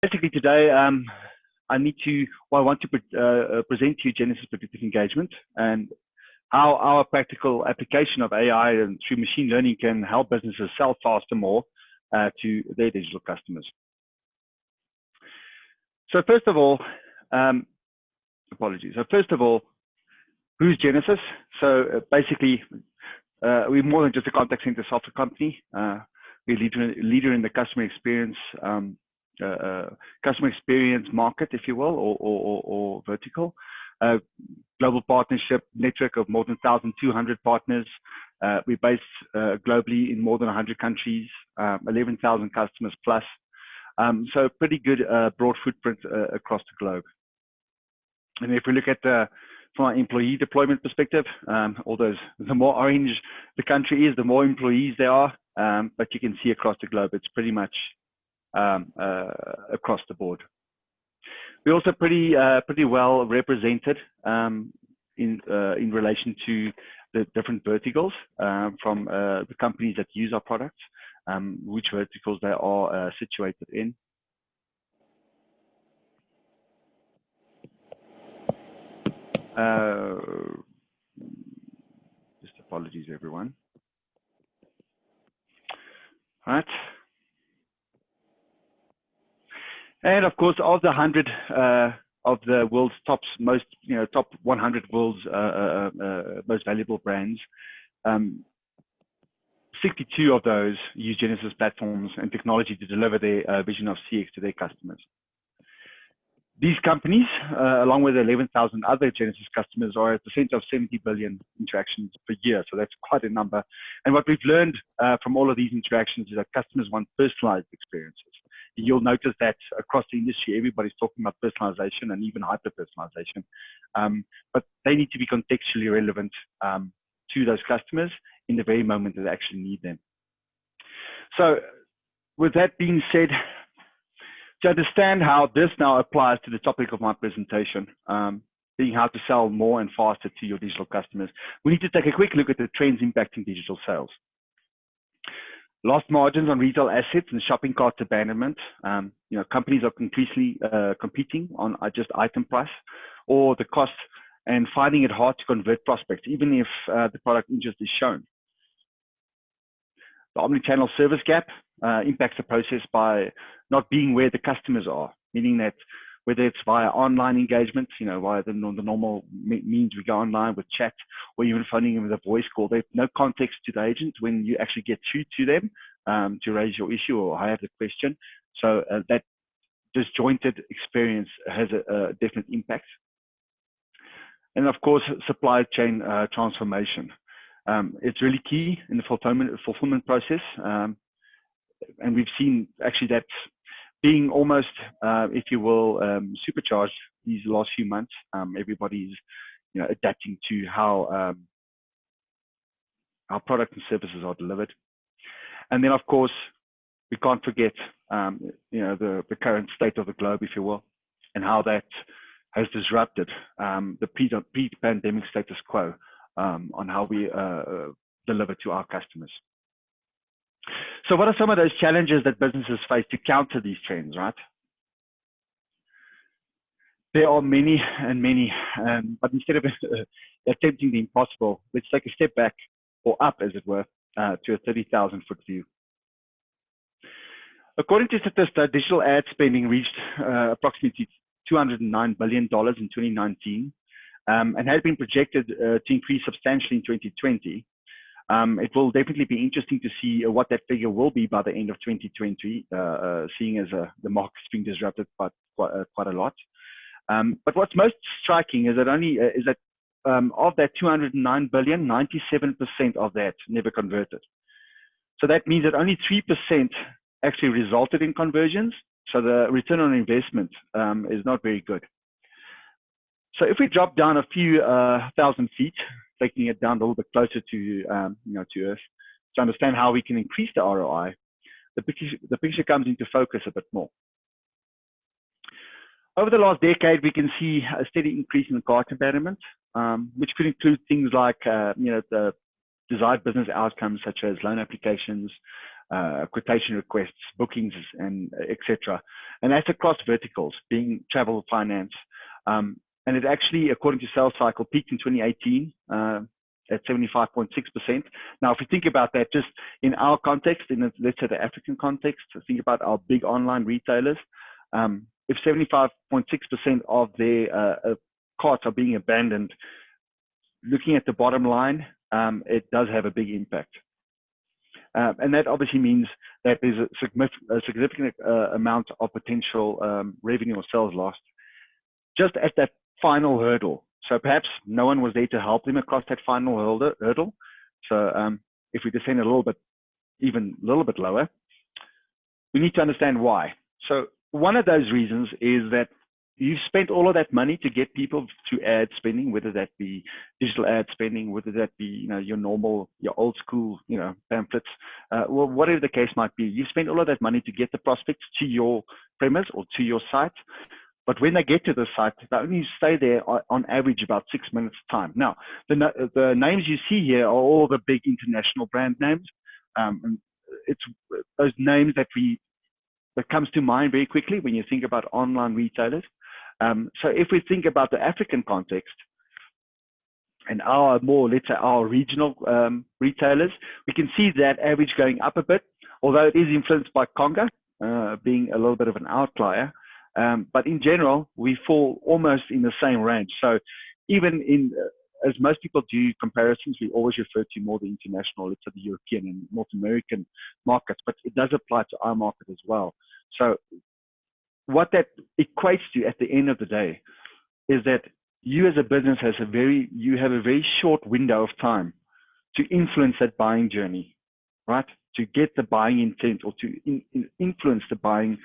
basically today, I want to present to you Genesys predictive engagement and how our practical application of AI and through machine learning can help businesses sell faster more to their digital customers. So first of all, apologies. So first of all, who's Genesys? So basically, we're more than just a contact center software company. We're a leader in the customer experience market, if you will, or vertical. Global partnership network of more than 1,200 partners. We're based globally in more than 100 countries, 11,000 customers plus. So pretty good broad footprint across the globe. And if we look at from an employee deployment perspective, although the more orange the country is, the more employees there are. But you can see across the globe, it's pretty much across the board. We're also pretty well represented in relation to the different verticals from the companies that use our products, which verticals they are situated in. Just apologies, everyone. All right. And of course, of the 100 of the world's top 100 world's most valuable brands, 62 of those use Genesys platforms and technology to deliver their vision of CX to their customers. These companies, along with 11,000 other Genesys customers, are at the center of 70 billion interactions per year. So that's quite a number. And what we've learned from all of these interactions is that customers want personalized experiences. You'll notice that across the industry, everybody's talking about personalization and even hyper-personalization. But they need to be contextually relevant to those customers in the very moment that they actually need them. So with that being said, to understand how this now applies to the topic of my presentation, being how to sell more and faster to your digital customers, we need to take a quick look at the trends impacting digital sales. Lost margins on retail assets and shopping cart abandonment. Companies are increasingly competing on just item price or the cost and finding it hard to convert prospects, even if the product interest is shown. The omnichannel service gap impacts the process by not being where the customers are, meaning that whether it's via online engagement, via the normal means we go online with chat, or even phoning them with a voice call, there's no context to the agent when you actually get through to them to raise your issue or have the question. So that disjointed experience has a definite impact. And of course, supply chain transformation. It's really key in the fulfillment process. And we've seen actually that being almost, if you will, supercharged these last few months. Everybody's adapting to how our products and services are delivered. And then, of course, we can't forget the current state of the globe, if you will, and how that has disrupted the pre-pandemic status quo on how we deliver to our customers. So what are some of those challenges that businesses face to counter these trends, right? There are many and many, but instead of attempting the impossible, let's take a step back or up, as it were, to a 30,000-foot view. According to Statista, digital ad spending reached approximately $209 billion in 2019 and has been projected to increase substantially in 2020. It will definitely be interesting to see what that figure will be by the end of 2020, seeing as the market's being disrupted quite a lot. But what's most striking is that of that 209 billion, 97% of that never converted. So that means that only 3% actually resulted in conversions. So the return on investment is not very good. So if we drop down a few thousand feet, taking it down a little bit closer to to Earth, to understand how we can increase the ROI, the picture comes into focus a bit more. Over the last decade, we can see a steady increase in the cart abandonment, which could include things like the desired business outcomes such as loan applications, quotation requests, bookings, and etc. And that's across verticals, being travel, finance. And it actually, according to Sales Cycle, peaked in 2018 at 75.6%. Now, if we think about that just in our context, in let's say the African context, think about our big online retailers. If 75.6% of their carts are being abandoned, looking at the bottom line, it does have a big impact. And that obviously means that there's a significant amount of potential revenue or sales lost just at that final hurdle. So perhaps no one was there to help them across that final hurdle. So if we descend a little bit, even a little bit lower, we need to understand why. So one of those reasons is that you've spent all of that money to get people to ad spending, whether that be digital ad spending, whether that be, you know, your normal, your old school, you know, pamphlets, well, whatever the case might be. You spent all of that money to get the prospects to your premise or to your site. But when they get to the site, they only stay there on average about 6 minutes time. Now, the names you see here are all the big international brand names. And it's those names that comes to mind very quickly when you think about online retailers. So if we think about the African context and our more, let's say, our regional retailers, we can see that average going up a bit, although it is influenced by Congo being a little bit of an outlier. But in general, we fall almost in the same range. So even in, as most people do comparisons, we always refer to more the international, let's say the European and North American markets, but it does apply to our market as well. So what that equates to at the end of the day is that you as a business you have a very short window of time to influence that buying journey, right? To get the buying intent or to influence the buying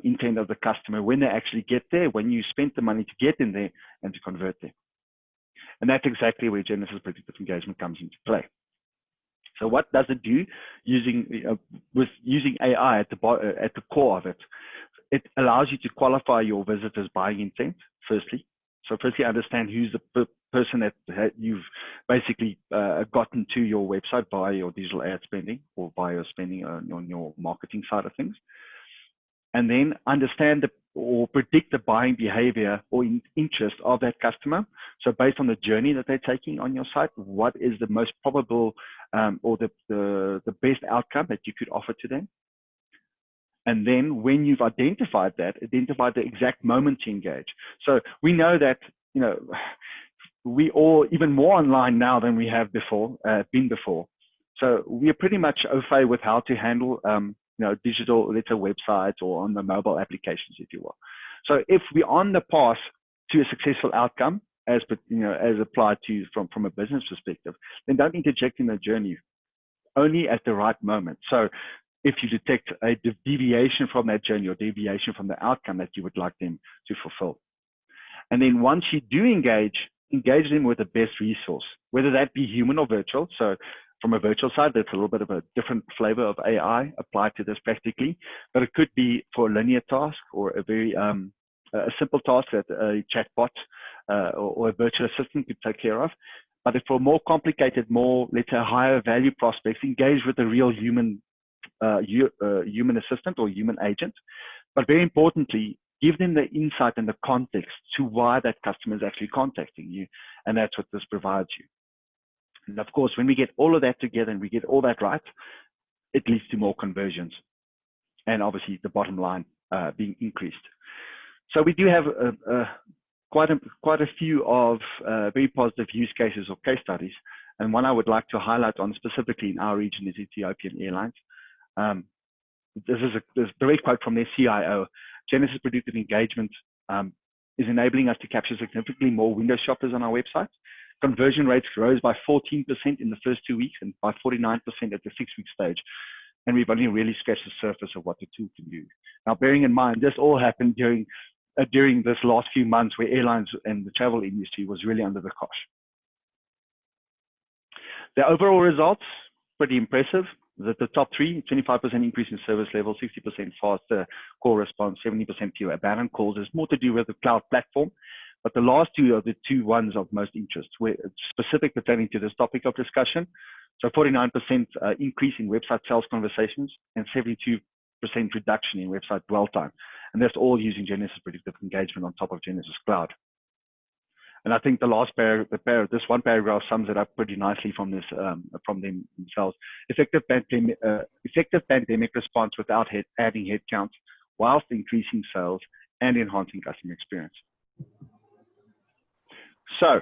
intent of the customer when they actually get there, when you spent the money to get in there and to convert there. And that's exactly where Genesys predictive engagement comes into play. So what does it do with using AI at the core of it? It allows you to qualify your visitors' buying intent, firstly. So firstly, understand who's the person that you've basically gotten to your website via your digital ad spending or via your spending on your marketing side of things. And then understand or predict the buying behavior or interest of that customer. So based on the journey that they're taking on your site, what is the most probable or the best outcome that you could offer to them? And then when you've identified that, identify the exact moment to engage. So we know that, you know, we all even more online now than we have been before. So we are pretty much au fait with how to handle, you know, digital, let's say, websites or on the mobile applications, if you will. So if we're on the path to a successful outcome, as applied to from a business perspective, then don't interject in the journey, only at the right moment. So if you detect a deviation from that journey or deviation from the outcome that you would like them to fulfill. And then once you do engage them with the best resource, whether that be human or virtual. So from a virtual side, that's a little bit of a different flavor of AI applied to this practically, but it could be for a linear task or a very a simple task that a chatbot or a virtual assistant could take care of. But if for more complicated, more, let's say, higher value prospects, engage with a real human assistant or human agent. But very importantly, give them the insight and the context to why that customer is actually contacting you. And that's what this provides you. And of course, when we get all of that together and we get all that right, it leads to more conversions. And obviously the bottom line being increased. So we do have quite a few of very positive use cases or case studies. And one I would like to highlight on specifically in our region is Ethiopian Airlines. This is a direct quote from their CIO. Genesys predictive engagement is enabling us to capture significantly more window shoppers on our website. Conversion rates rose by 14% in the first 2 weeks and by 49% at the 6-week stage. And we've only really scratched the surface of what the tool can do. Now, bearing in mind, this all happened during this last few months where airlines and the travel industry was really under the cosh. The overall results, pretty impressive. The top three, 25% increase in service level, 60% faster call response, 70% fewer abandoned calls. There's more to do with the cloud platform, but the last two are the two ones of most interest, where it's specific pertaining to this topic of discussion. So 49% increase in website sales conversations and 72% reduction in website dwell time. And that's all using Genesys Predictive Engagement on top of Genesys Cloud. And I think the last this one paragraph sums it up pretty nicely from this, from themselves. Effective pandemic response without adding headcount, whilst increasing sales and enhancing customer experience. So,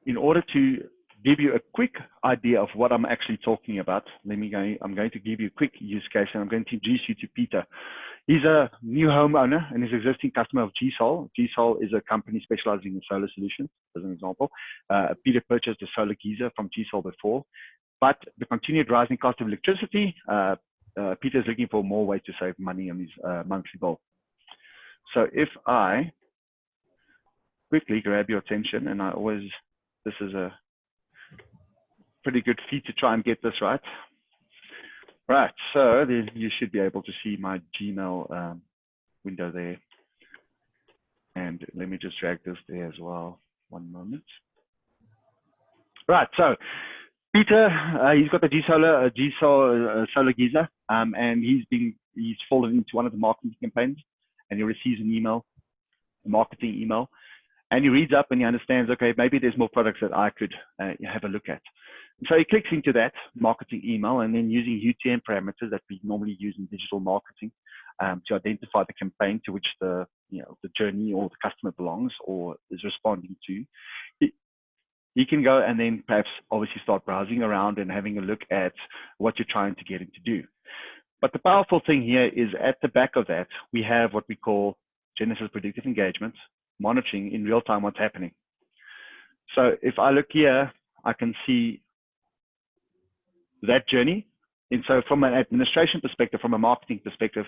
in order to give you a quick idea of what I'm actually talking about, I'm going to give you a quick use case, and I'm going to introduce you to Pieter. He's a new homeowner and is an existing customer of GSOL. GSOL is a company specializing in solar solutions, as an example. Pieter purchased a solar geyser from GSOL before, but the continued rising cost of electricity, Pieter is looking for more ways to save money on his monthly bill. So if I quickly grab your attention, and this is a pretty good feat to try and get this right. Right, so then you should be able to see my Gmail window there. And let me just drag this there as well. One moment. Right, so Pieter, he's got the GSOL solar geyser, and he's fallen into one of the marketing campaigns, and he receives an email, a marketing email, and he reads up and he understands, okay, maybe there's more products that I could have a look at. So he clicks into that marketing email, and then using UTM parameters that we normally use in digital marketing to identify the campaign to which the journey or the customer belongs or is responding to, he can go and then perhaps obviously start browsing around and having a look at what you're trying to get him to do. But the powerful thing here is at the back of that, we have what we call Genesys Predictive Engagement, monitoring in real time what's happening. So if I look here, I can see that journey. And so from an administration perspective, from a marketing perspective,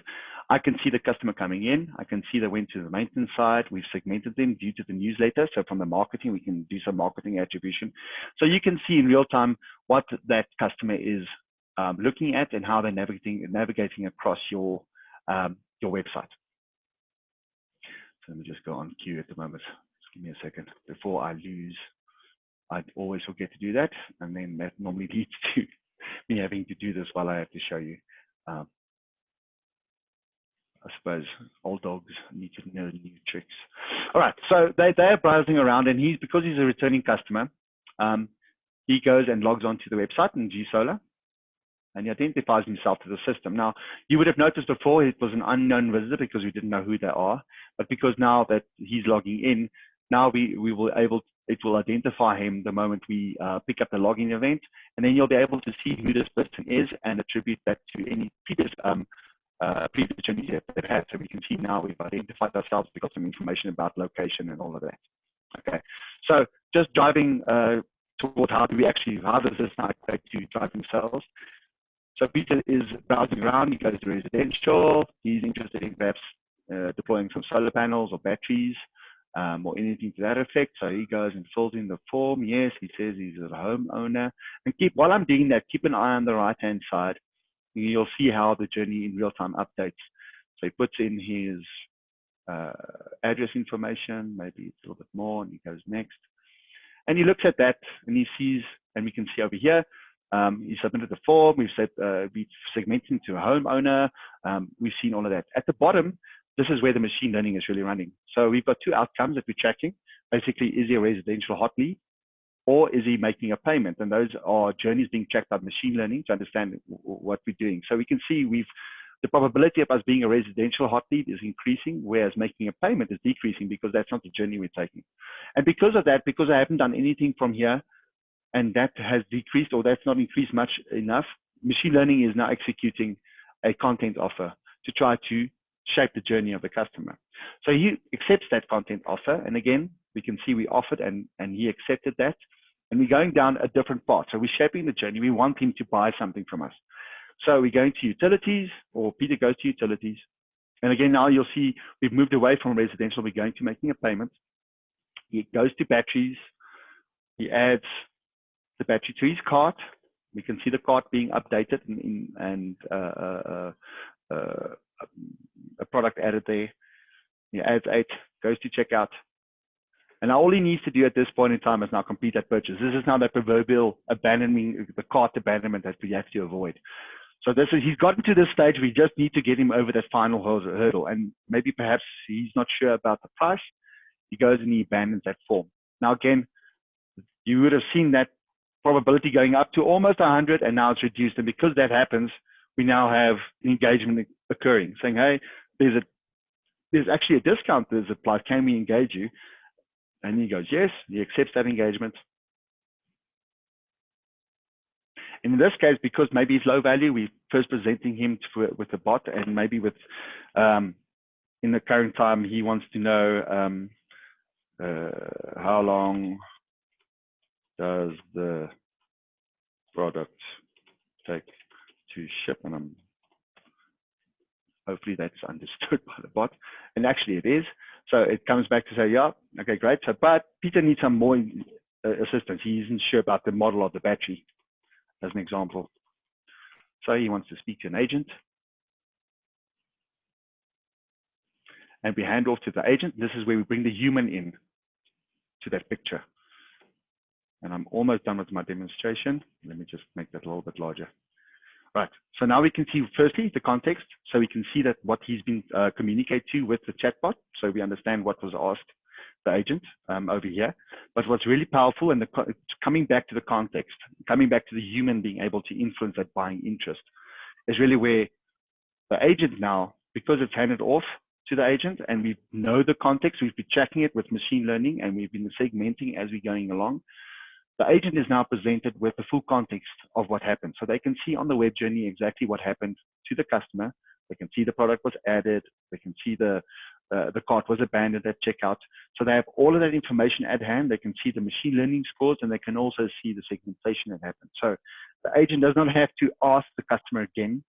I can see the customer coming in. I can see they went to the maintenance side. We've segmented them due to the newsletter. So from the marketing, we can do some marketing attribution. So you can see in real time what that customer is looking at and how they're navigating across your website. So let me just go on cue at the moment. Just give me a second before I lose. I always forget to do that, and then that normally leads to me having to do this while I have to show you. I suppose old dogs need to know new tricks. All right, so they're browsing around, and because he's a returning customer, he goes and logs onto the website in GSolar, and he identifies himself to the system. Now, you would have noticed before it was an unknown visitor because we didn't know who they are, but because now that he's logging in, now it will identify him the moment we pick up the login event, and then you'll be able to see who this person is and attribute that to any previous journeys that they've had. So we can see now we've identified ourselves, we've got some information about location and all of that. Okay, so just driving toward how does this now equate to driving sales? So Pieter is browsing around, he goes to residential, he's interested in perhaps deploying some solar panels or batteries, or anything to that effect. So he goes and fills in the form. Yes, he says he's a homeowner. And while I'm doing that, keep an eye on the right-hand side. You'll see how the journey in real time updates. So he puts in his address information, maybe it's a little bit more, and he goes next. And he looks at that and he sees, and we can see over here, he submitted the form. We've said we've segmented to a homeowner. We've seen all of that. At the bottom, this is where the machine learning is really running. So we've got two outcomes that we're tracking. Basically, is he a residential hot lead or is he making a payment? And those are journeys being tracked by machine learning to understand what we're doing. So we can see the probability of us being a residential hot lead is increasing, whereas making a payment is decreasing because that's not the journey we're taking. And because of that, because I haven't done anything from here and that has decreased or that's not increased much enough, machine learning is now executing a content offer to try to shape the journey of the customer. So he accepts that content offer, and again we can see we offered and he accepted that, and we're going down a different path. So we're shaping the journey. We want him to buy something from us. So we're going to utilities, or Pieter goes to utilities, and again now you'll see we've moved away from residential. We're going to making a payment. He goes to batteries. He adds the battery to his cart. We can see the cart being updated and a product added there. He adds 8, goes to checkout, And all he needs to do at this point in time is now complete that purchase. This is now that proverbial abandoning, the cart abandonment that we have to avoid. So he's gotten to this stage. We just need to get him over that final hurdle. And maybe perhaps he's not sure about the price. He goes and he abandons that form. Now, again, you would have seen that probability going up to almost 100, and now it's reduced. And because that happens, we now have engagement occurring, saying, hey, there's actually a discount that's applied. Can we engage you? And he goes, yes. He accepts that engagement. And in this case, because maybe he's low value, we're first presenting him with a bot, and maybe with, in the current time, he wants to know how long does the product take to ship, and hopefully that's understood by the bot, and actually it is. So it comes back to say, yeah, okay, great. So, but Pieter needs some more assistance. He isn't sure about the model of the battery, as an example. So he wants to speak to an agent, and we hand off to the agent. This is where we bring the human in to that picture. And I'm almost done with my demonstration. Let me just make that a little bit larger. Right, so now we can see firstly the context. So we can see that what he's been communicated to with the chatbot. So we understand what was asked the agent over here. But what's really powerful, and coming back to the context, coming back to the human being able to influence that buying interest, is really where the agent now, because it's handed off to the agent and we know the context, we've been checking it with machine learning and we've been segmenting as we're going along. The agent is now presented with the full context of what happened. So they can see on the web journey exactly what happened to the customer. They can see the product was added. They can see the cart was abandoned at checkout. So they have all of that information at hand. They can see the machine learning scores, and they can also see the segmentation that happened. So the agent does not have to ask the customer again.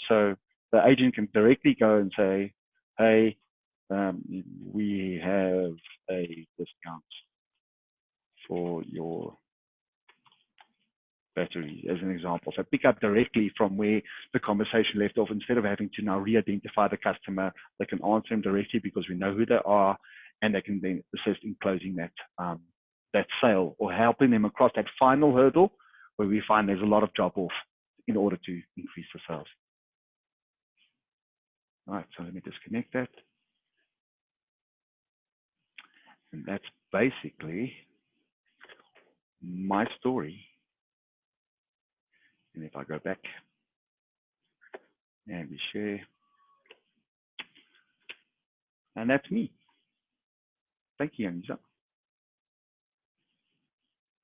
So the agent can directly go and say, hey, we have a discount for your battery, as an example. So pick up directly from where the conversation left off. Instead of having to now re-identify the customer, they can answer them directly because we know who they are, and they can then assist in closing that that sale, or helping them across that final hurdle where we find there's a lot of drop off in order to increase the sales. All right, so let me disconnect that. And that's basically my story. And if I go back and we share, and that's me. Thank you, Anissa.